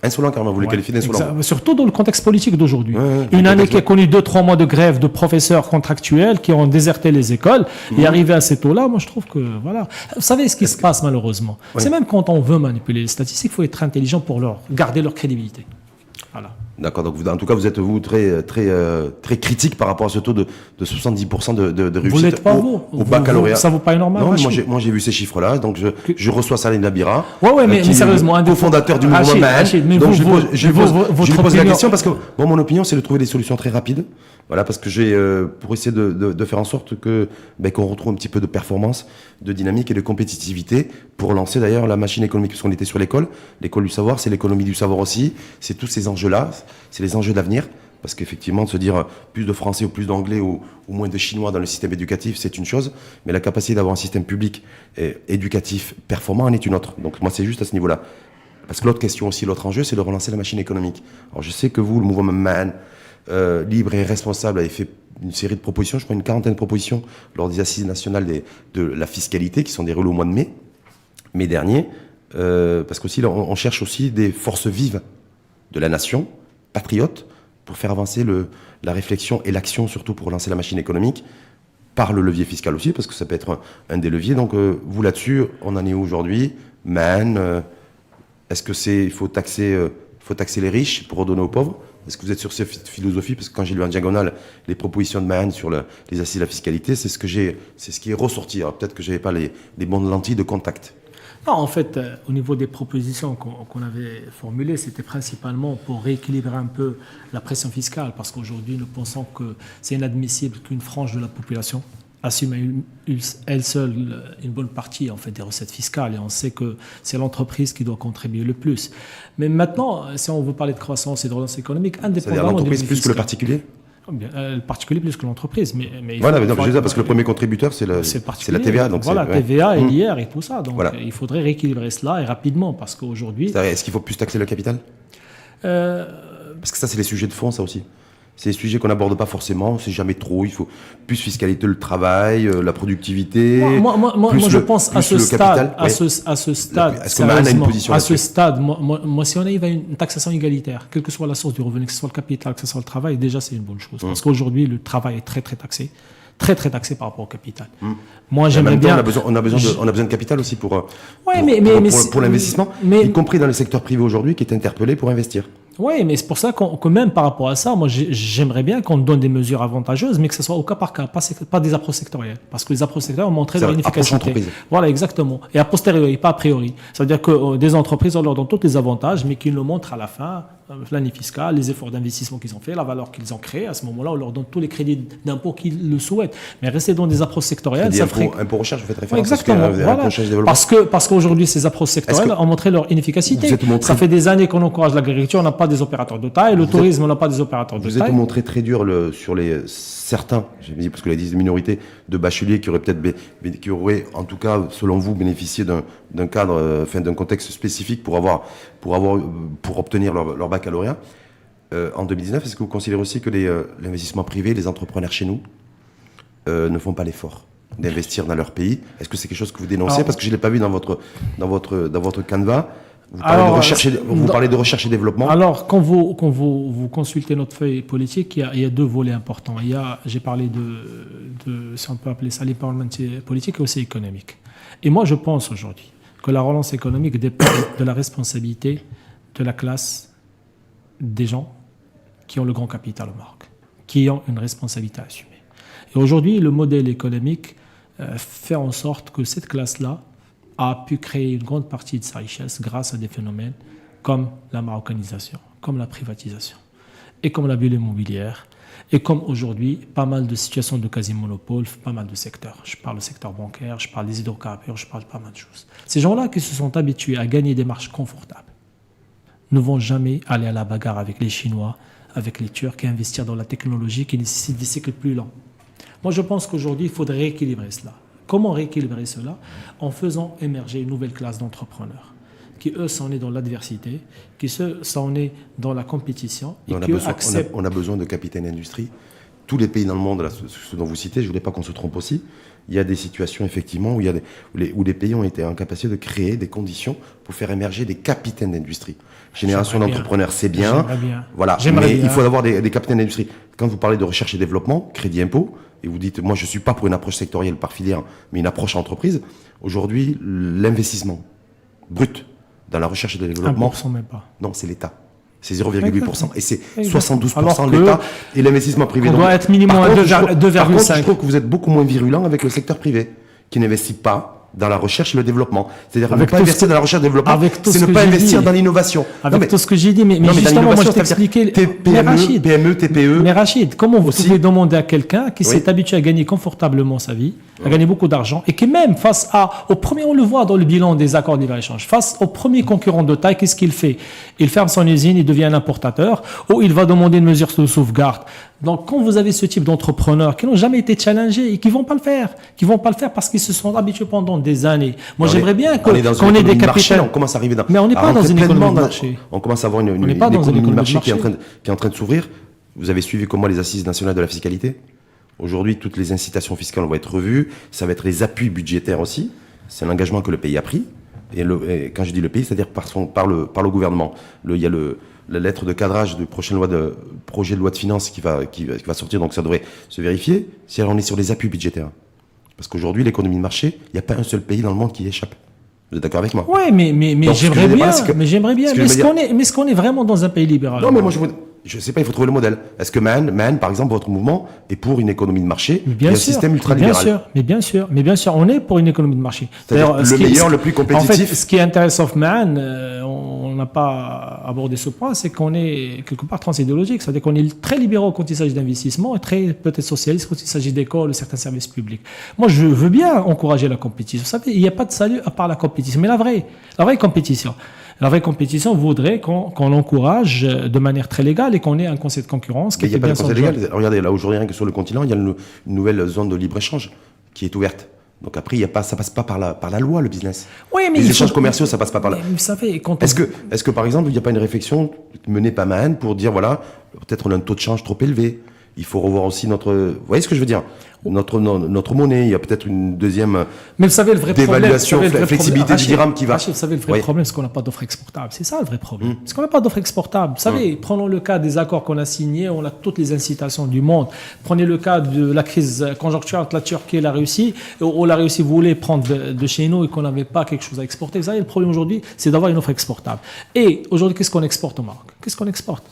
Insolent, carrément, vous les qualifiez d'insolents. Surtout dans le contexte politique d'aujourd'hui. Ouais, une année qui a connu 2-3 mois de grève de professeurs contractuels qui ont déserté les écoles et arrivé à ces taux-là, moi je trouve que voilà. Vous savez ce qui se passe malheureusement. Ouais. C'est même quand on veut manipuler les statistiques, il faut être intelligent pour garder leur crédibilité. Voilà. D'accord, donc en tout cas, vous êtes très critique par rapport à ce taux de 70% de réussite Vous l'êtes pas, au baccalauréat. Ça vaut pas énormément. Non, moi j'ai vu ces chiffres-là, donc je reçois Saladin Abira. Ouais, mais sérieusement, un cofondateur du mouvement Mahan. Donc je lui pose la question parce que mon opinion, c'est de trouver des solutions très rapides. Voilà, parce que pour essayer de faire en sorte qu'on retrouve un petit peu de performance, de dynamique et de compétitivité pour lancer d'ailleurs la machine économique, parce qu'on était sur l'école du savoir, c'est l'économie du savoir aussi, c'est tous ces enjeux-là, c'est les enjeux d'avenir, parce qu'effectivement, de se dire plus de français ou plus d'anglais ou moins de chinois dans le système éducatif, c'est une chose, mais la capacité d'avoir un système public éducatif performant en est une autre. Donc moi, c'est juste à ce niveau-là. Parce que l'autre question aussi, l'autre enjeu, c'est de relancer la machine économique. Alors je sais que vous, le mouvement Mahan, libre et responsable, avait fait une série de propositions, je crois une 40aine de propositions lors des assises nationales de la fiscalité qui sont déroulées au mois de mai dernier, parce qu'aussi on cherche aussi des forces vives de la nation, patriotes, pour faire avancer la réflexion et l'action, surtout pour relancer la machine économique, par le levier fiscal aussi, parce que ça peut être un des leviers. Donc vous là-dessus, on en est où aujourd'hui? Mahan, est-ce que il faut taxer les riches pour redonner aux pauvres? Est-ce que vous êtes sur cette philosophie? Parce que quand j'ai lu en diagonale les propositions de Mahan sur les assises de la fiscalité, c'est ce qui est ressorti. Alors peut-être que j'avais pas les bonnes lentilles de contact. Non, en fait, au niveau des propositions qu'on avait formulées, c'était principalement pour rééquilibrer un peu la pression fiscale, parce qu'aujourd'hui, nous pensons que c'est inadmissible qu'une frange de la population assume elle seule une bonne partie en fait des recettes fiscales, et on sait que c'est l'entreprise qui doit contribuer le plus. Mais maintenant, si on veut parler de croissance et de relance économique, indépendamment c'est-à-dire l'entreprise plus que le particulier? Le particulier plus que l'entreprise, mais voilà, je dis ça parce que le premier contributeur c'est la TVA, donc voilà, TVA et l'IR et tout ça, donc voilà. Il faudrait rééquilibrer cela et rapidement, parce qu'aujourd'hui, est-ce qu'il faut plus taxer le capital? Parce que ça c'est les sujets de fond, ça aussi. C'est des sujets qu'on n'aborde pas forcément, c'est jamais trop. Il faut plus fiscalité, le travail, la productivité. Moi je pense à ce stade, est-ce que Mahan a une position à ce stade, moi, si on arrive à une taxation égalitaire, quelle que soit la source du revenu, que ce soit le capital, que ce soit le travail, déjà c'est une bonne chose. Parce qu'aujourd'hui, le travail est très très taxé. très très taxé par rapport au capital. Moi, Mais en j'aimerais même temps, bien. on a besoin de capital aussi pour pour l'investissement, mais- y compris dans le secteur privé aujourd'hui qui est interpellé pour investir. Oui, mais c'est pour ça que même par rapport à ça, moi j'aimerais bien qu'on donne des mesures avantageuses, mais que ce soit au cas par cas, pas des approches sectorielles. Parce que les approches sectorielles ont montré C'est leur vrai, approche inefficacité. entreprise. Voilà, exactement. Et a posteriori, pas a priori. Ça veut dire que des entreprises, on leur donne tous les avantages, mais qu'ils nous montrent à la fin l'année fiscale, les efforts d'investissement qu'ils ont fait, la valeur qu'ils ont créée. À ce moment-là, on leur donne tous les crédits d'impôt qu'ils le souhaitent. Mais rester dans des approches sectorielles, Crédit ça ferait. impôt recherche, vous faites Ouais, référence exactement. à ce Voilà. recherche et développement. Parce qu'aujourd'hui, ces approches sectorielles Est-ce que ont montré leur inefficacité. vous êtes montré- Ça fait des années qu'on encourage l'agriculture, on n'a pas des opérateurs de taille, le tourisme, on n'a pas des opérateurs de Vous êtes taille. montré très dur sur les certains, j'ai dit parce que la dit minorités de bacheliers qui auraient qui auraient en tout cas selon vous bénéficié d'un cadre, d'un contexte spécifique pour obtenir leur baccalauréat en 2019. Est-ce que vous considérez aussi que l'investissement privé, les entrepreneurs chez nous ne font pas l'effort d'investir dans leur pays? Est-ce que c'est quelque chose que vous dénoncez? Alors, Parce que je ne l'ai pas vu dans votre canevas. Vous parlez de recherche et développement. Alors, quand vous consultez notre feuille politique, il y a deux volets importants. J'ai parlé de, si on peut appeler ça, l'empowerment politique et aussi économique. Et moi, je pense aujourd'hui que la relance économique dépend de la responsabilité de la classe des gens qui ont le grand capital au Maroc, qui ont une responsabilité à assumer. Et aujourd'hui, le modèle économique fait en sorte que cette classe-là a pu créer une grande partie de sa richesse grâce à des phénomènes comme la marocanisation, comme la privatisation, et comme la bulle immobilière, et comme aujourd'hui pas mal de situations de quasi-monopole, pas mal de secteurs. Je parle du secteur bancaire, je parle des hydrocarbures, je parle de pas mal de choses. Ces gens-là qui se sont habitués à gagner des marges confortables ne vont jamais aller à la bagarre avec les Chinois, avec les Turcs et investir dans la technologie qui nécessite des cycles plus lents. Moi, je pense qu'aujourd'hui, il faudrait rééquilibrer cela. Comment rééquilibrer cela? En faisant émerger une nouvelle classe d'entrepreneurs qui, eux, sont nés dans l'adversité, qui sont nés dans la compétition et qui acceptent... On a besoin de capitaines d'industrie. Tous les pays dans le monde, là, ce dont vous citez, je ne voulais pas qu'on se trompe aussi, il y a des situations où les pays ont été en capacité de créer des conditions pour faire émerger des capitaines d'industrie. Génération d'entrepreneurs, c'est bien. Voilà. Mais il faut avoir des capitaines d'industrie. Quand vous parlez de recherche et développement, crédit impôt, et vous dites, moi je ne suis pas pour une approche sectorielle par filière, mais une approche entreprise, aujourd'hui, l'investissement brut dans la recherche et le développement... 1% même pas. Non, c'est l'État. C'est 0,8%. Et c'est Exactement. 72% de l'État et l'investissement privé. On doit être minimum à 2,5. Par contre, je trouve que vous êtes beaucoup moins virulent avec le secteur privé, qui n'investit pas dans la recherche et le développement. C'est-à-dire ne pas investir dans la recherche et le développement, c'est ne pas investir dans l'innovation. Avec tout ce que j'ai dit, mais justement, moi je t'expliquais... PME, TPE... Mais Rachid, comment vous pouvez demander à quelqu'un qui s'est habitué à gagner confortablement sa vie, à gagner beaucoup d'argent, et qui même face au premier, on le voit dans le bilan des accords de libre-échange, face au premier concurrent de taille, qu'est-ce qu'il fait? Il ferme son usine, il devient un importateur, ou il va demander une mesure de sauvegarde. Donc, quand vous avez ce type d'entrepreneurs qui n'ont jamais été challengés et qui vont pas le faire parce qu'ils se sont habitués pendant des années. Moi, j'aimerais bien qu'on ait des capitales. On commence à arriver dans. Mais on n'est pas dans une économie de marché. On commence à avoir une économie de marché qui est en train de s'ouvrir. Vous avez suivi comme moi les assises nationales de la fiscalité. Aujourd'hui, toutes les incitations fiscales vont être revues. Ça va être les appuis budgétaires aussi. C'est l'engagement que le pays a pris. Et quand je dis le pays, c'est-à-dire par le gouvernement. Il y a la lettre de cadrage du projet de loi de finances qui va sortir, donc ça devrait se vérifier. Si on est sur les appuis budgétaires. Parce qu'aujourd'hui, l'économie de marché, il n'y a pas un seul pays dans le monde qui y échappe. Vous êtes d'accord avec moi? Oui, mais j'aimerais bien. Mais est-ce qu'on est vraiment dans un pays libéral? Non, mais moi, je ne sais pas, il faut trouver le modèle. Est-ce que Man, par exemple, votre mouvement est pour une économie de marché et un système ultralibéral? Mais bien sûr, on est pour une économie de marché. C'est-à-dire le meilleur, le plus compétitif. En fait, ce qui intéresse Man, on n'a pas abordé ce point, c'est qu'on est quelque part transidéologique. C'est-à-dire qu'on est très libéraux quand il s'agit d'investissement et très peut-être socialiste quand il s'agit d'écoles ou certains services publics. Moi, je veux bien encourager la compétition. Vous savez, il n'y a pas de salut à part la compétition. Mais la vraie compétition. La vraie compétition voudrait qu'on l'encourage de manière très légale et qu'on ait un conseil de concurrence qui est bien son légal. Regardez, là aujourd'hui, rien que sur le continent, il y a une nouvelle zone de libre-échange qui est ouverte. Donc après, ça passe pas par la loi, le business. Oui, mais les échanges commerciaux, ça passe pas par là. Vous savez, est-ce que par exemple, il n'y a pas une réflexion menée par Mahan pour dire, voilà, peut-être on a un taux de change trop élevé, Il faut revoir aussi vous voyez ce que je veux dire? Notre monnaie, il y a peut-être une deuxième Mais vous savez, le vrai problème, dévaluation, flexibilité du dirham qui va. Rachid, vous savez, le vrai problème, c'est qu'on n'a pas d'offre exportable. C'est ça le vrai problème. Parce qu'on n'a pas d'offre exportable. Vous savez, prenons le cas des accords qu'on a signés, on a toutes les incitations du monde. Prenez le cas de la crise conjoncturelle entre la Turquie et la Russie, où la Russie voulait prendre de chez nous et qu'on n'avait pas quelque chose à exporter. Vous savez, le problème aujourd'hui, c'est d'avoir une offre exportable. Et aujourd'hui, qu'est-ce qu'on exporte au Maroc? Qu'est-ce qu'on exporte?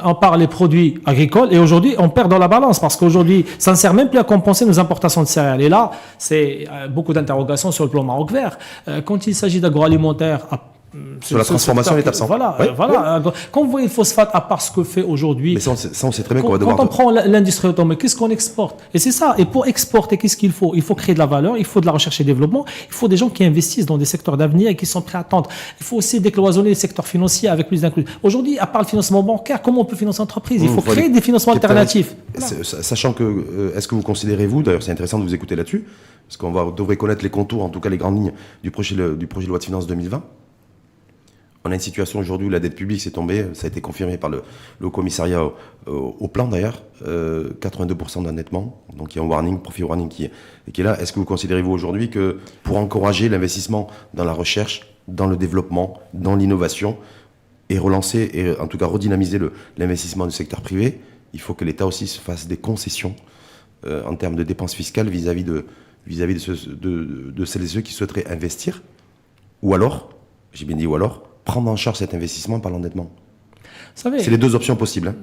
On parle des produits agricoles et aujourd'hui on perd dans la balance parce qu'aujourd'hui ça ne sert même plus à compenser nos importations de céréales. Et là, c'est beaucoup d'interrogations sur le plan Maroc vert. Quand il s'agit d'agroalimentaire, sur la transformation, il est absent. Voilà, voilà. Quand vous voyez le phosphate, à part ce que fait aujourd'hui. Mais ça, on sait très bien qu'on va devoir. Quand on prend l'industrie automobile, qu'est-ce qu'on exporte? Et c'est ça. Et pour exporter, qu'est-ce qu'il faut? Il faut créer de la valeur, il faut de la recherche et développement, il faut des gens qui investissent dans des secteurs d'avenir et qui sont prêts à attendre. Il faut aussi décloisonner les secteurs financiers avec plus d'inclusion. Aujourd'hui, à part le financement bancaire, comment on peut financer l'entreprise? Il faut créer des financements alternatifs. Voilà. Sachant que, est-ce que vous considérez, d'ailleurs c'est intéressant de vous écouter là-dessus, parce qu'on devrait connaître les contours, en tout cas les grandes lignes du projet de loi de finances 2020. On a une situation aujourd'hui où la dette publique s'est tombée, ça a été confirmé par le Haut Commissariat au plan d'ailleurs, 82% d'endettement, donc il y a un warning, profit warning qui est là. Est-ce que vous considérez-vous aujourd'hui que pour encourager l'investissement dans la recherche, dans le développement, dans l'innovation, et relancer, et en tout cas redynamiser l'investissement du secteur privé, il faut que l'État aussi se fasse des concessions en termes de dépenses fiscales vis-à-vis de celles et ceux qui souhaiteraient investir, ou alors, j'ai bien dit ou alors, prendre en charge cet investissement par l'endettement. C'est les deux options possibles.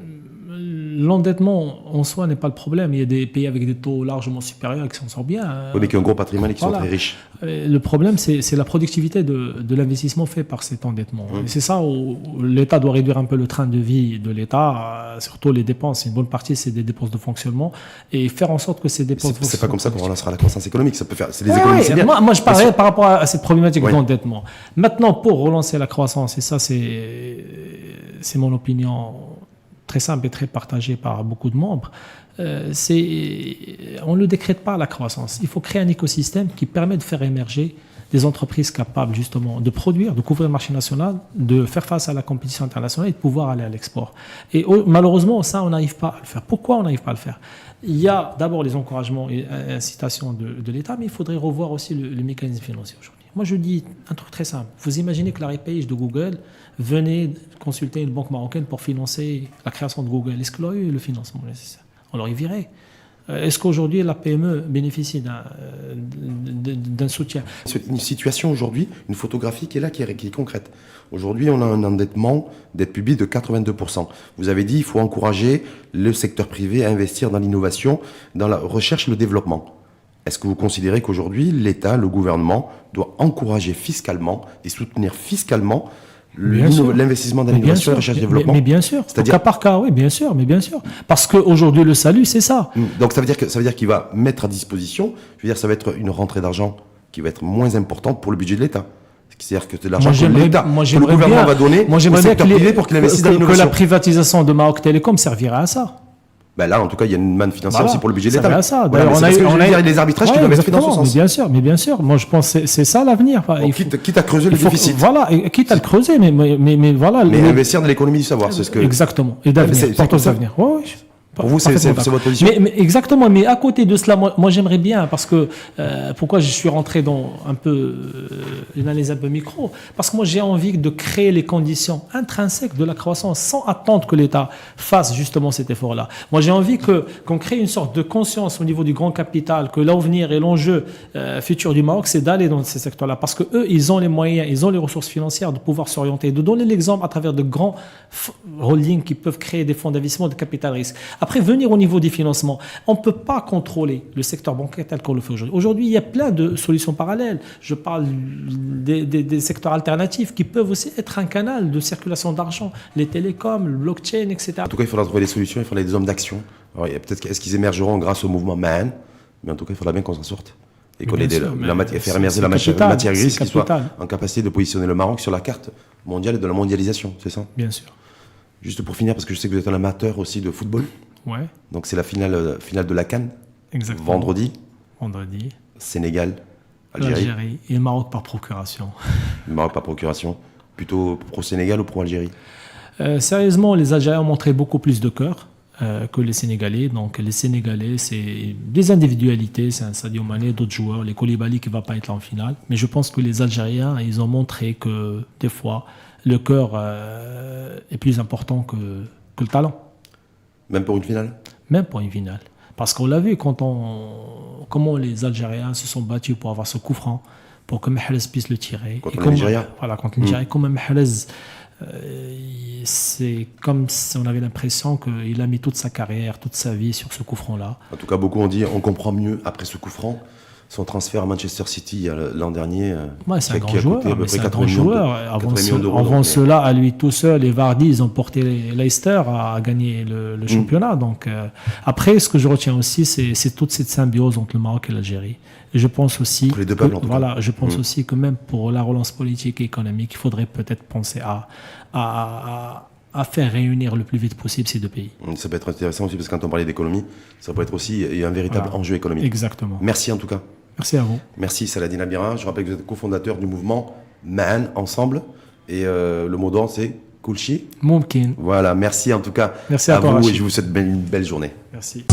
L'endettement en soi n'est pas le problème. Il y a des pays avec des taux largement supérieurs qui s'en sortent bien. Oui, mais qui ont un gros patrimoine et qui sont très riches. Le problème, c'est la productivité de l'investissement fait par cet endettement. Et c'est ça où l'État doit réduire un peu le train de vie de l'État, surtout les dépenses. Une bonne partie, c'est des dépenses de fonctionnement et faire en sorte que ces dépenses... C'est pas comme ça qu'on relancera la croissance économique. Ça peut faire... C'est des économies, c'est bien. Moi, je parlais par rapport à cette problématique d'endettement. Maintenant, pour relancer la croissance, et ça, c'est mon opinion très simple et très partagé par beaucoup de membres, on ne le décrète pas la croissance. Il faut créer un écosystème qui permet de faire émerger des entreprises capables justement de produire, de couvrir le marché national, de faire face à la compétition internationale et de pouvoir aller à l'export. Et malheureusement, ça, on n'arrive pas à le faire. Pourquoi on n'arrive pas à le faire? Il y a d'abord les encouragements et incitations de l'État, mais il faudrait revoir aussi le mécanisme financier aujourd'hui. Moi, je dis un truc très simple. Vous imaginez que la page de Google venait consulter une banque marocaine pour financer la création de Google. Est-ce qu'il aurait eu le financement nécessaire? On l'aurait viré. Est-ce qu'aujourd'hui, la PME bénéficie d'un soutien? Une situation aujourd'hui, une photographie qui est là, qui est concrète. Aujourd'hui, on a un endettement dette publique de 82%. Vous avez dit qu'il faut encourager le secteur privé à investir dans l'innovation, dans la recherche et le développement. Est-ce que vous considérez qu'aujourd'hui, l'État, le gouvernement, doit encourager fiscalement et soutenir fiscalement l'investissement dans l'innovation et la recherche et le développement? Mais bien sûr, cas par cas, oui, bien sûr, mais bien sûr. Parce qu'aujourd'hui, le salut, c'est ça. Donc ça veut dire qu'il va mettre à disposition, je veux dire, ça va être une rentrée d'argent qui va être moins importante pour le budget de l'État. C'est-à-dire que c'est l'argent que l'État, que le gouvernement va donner au secteur privé pour qu'il investisse dans l'innovation. Que la privatisation de Maroc Télécom servirait à ça. Ben là, en tout cas, il y a une manne financière aussi pour le budget de l'État. Ça. Voilà, on a des arbitrages qui doivent être faits dans ce sens. Mais bien sûr. Moi, je pense que c'est ça l'avenir. Quitte à creuser le déficit. Voilà, quitte à le creuser, mais voilà. Mais investir dans l'économie du savoir, c'est ce que. Exactement. Et d'avenir. Portons d'avenir. Oui. Pour vous, c'est votre position. Mais exactement. Mais à côté de cela, moi j'aimerais bien, parce que pourquoi je suis rentré dans un peu une analyse un peu micro, parce que moi j'ai envie de créer les conditions intrinsèques de la croissance sans attendre que l'État fasse justement cet effort-là. Moi j'ai envie qu'on crée une sorte de conscience au niveau du grand capital, que l'avenir et l'enjeu futur du Maroc, c'est d'aller dans ces secteurs-là, parce que eux, ils ont les moyens, ils ont les ressources financières de pouvoir s'orienter, de donner l'exemple à travers de grands holdings qui peuvent créer des fonds d'investissement de capital risque. Après, venir au niveau des financements, on ne peut pas contrôler le secteur bancaire tel qu'on le fait aujourd'hui. Aujourd'hui, il y a plein de solutions parallèles. Je parle des secteurs alternatifs qui peuvent aussi être un canal de circulation d'argent, les télécoms, le blockchain, etc. En tout cas, il faudra trouver des solutions, il faudra des hommes d'action. Alors, peut-être est-ce qu'ils émergeront grâce au mouvement MAN, mais en tout cas, il faudra bien qu'on s'en sorte. Et qu'on ait faire émerger la matière grise qui soit en capacité de positionner le Maroc sur la carte mondiale et de la mondialisation, c'est ça? Bien sûr. Juste pour finir, parce que je sais que vous êtes un amateur aussi de football. Ouais. Donc c'est la finale de la CAN. Exactement. Vendredi. Sénégal, Algérie. Et le Maroc par procuration. Le Maroc par procuration. Plutôt pro-Sénégal ou pro-Algérie? Sérieusement, les Algériens ont montré beaucoup plus de cœur. que les Sénégalais. Donc les Sénégalais, c'est des individualités, c'est un Sadio Mané, d'autres joueurs, les Koulibaly qui ne va pas être là en finale. Mais je pense que les Algériens, ils ont montré que des fois, le cœur est plus important que le talent. Même pour une finale? Même pour une finale. Parce qu'on l'a vu comment les Algériens se sont battus pour avoir ce coup franc, pour que Mahrez puisse le tirer. Contre le Nigeria. Voilà, contre le Nigeria. Comme Mahrez, c'est comme si on avait l'impression qu'il a mis toute sa carrière, toute sa vie sur ce coup franc-là. En tout cas, beaucoup ont dit on comprend mieux après ce coup franc. Son transfert à Manchester City l'an dernier. Ouais, c'est un grand joueur. C'est un grand joueur. Avant cela, à lui tout seul, et Vardy, ils ont porté Leicester à gagner le championnat. Donc, après, ce que je retiens aussi, c'est toute cette symbiose entre le Maroc et l'Algérie. Et je pense aussi, entre les deux peuples, je pense aussi que même pour la relance politique et économique, il faudrait peut-être penser à faire réunir le plus vite possible ces deux pays. Ça peut être intéressant aussi parce que quand on parlait d'économie, ça peut être aussi un véritable enjeu économique. Exactement. Merci en tout cas. Merci à vous. Merci Saladin Amira. Je rappelle que vous êtes cofondateur du mouvement Ma'an Ensemble. Et le mot d'ordre, c'est Koulchi. Moumkin. Voilà, merci en tout cas merci à vous Rachid. Et je vous souhaite une belle journée. Merci.